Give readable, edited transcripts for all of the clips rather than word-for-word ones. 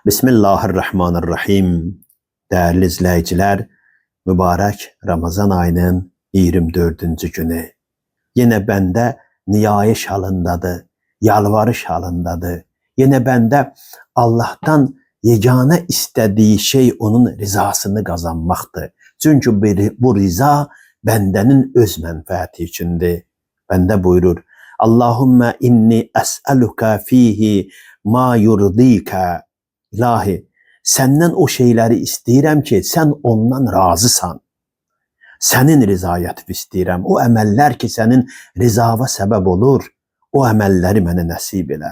Bismillahirrahmanirrahim. Değerli izleyiciler, mübarek Ramazan ayının 24. günü. Yine bende niyayiş halındadır, yalvarış halındadır. Yine bende Allah'tan yegane istediği şey onun rızasını kazanmaktır. Çünkü bu rıza bendenin öz menfaati içindir. Bende buyurur: Allahümme inni es'aluka fihi ma yurdika. İlahi, senden o şeyleri istəyirəm ki, sen ondan razısan. Senin rızayətini istəyirəm. O əməllər ki, senin rizava səbəb olur, o əməlləri mənə nəsib elə.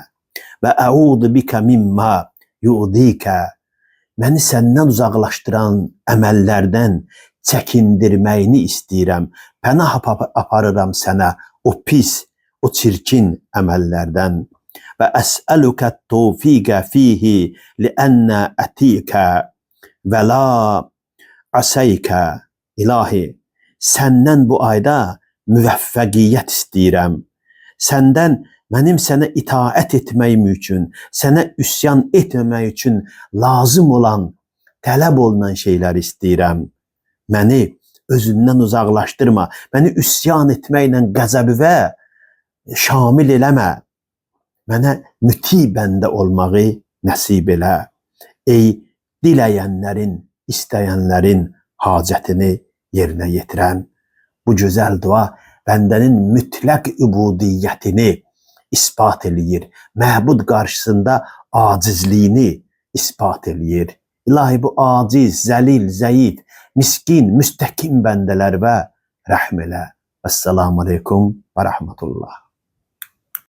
Və əudu bikə mimma yu'dikə. Məni səndən uzaqlaşdıran əməllərdən çəkindirməyini istəyirəm. Pənah aparıram sənə o pis, o çirkin əməllərdən. Və əs'əlukə tevfiqə fihi liənnə ətikə və la əseykə. İlahi, səndən bu ayda müvəffəqiyyət istəyirəm. Səndən mənim sənə itaət etməyim üçün, sənə üsyan etməmək üçün lazım olan, tələb olunan şeylər istəyirəm. Məni özündən uzaqlaşdırma, məni üsyan etməklə qəzəbivə şamil eləmə. Mənə müti bəndə olmağı nəsib elə. Ey diləyənlərin, istəyənlərin hacətini yerinə yetirən. Bu gözəl dua bəndənin mütləq übudiyyətini ispat eləyir. Məbud qarşısında acizliyini ispat eləyir. İlahi, bu aciz, zəlil, zəif, miskin, müstəkim bəndələrə rəhm elə. Əssalamu aleykum və rəhmətullah.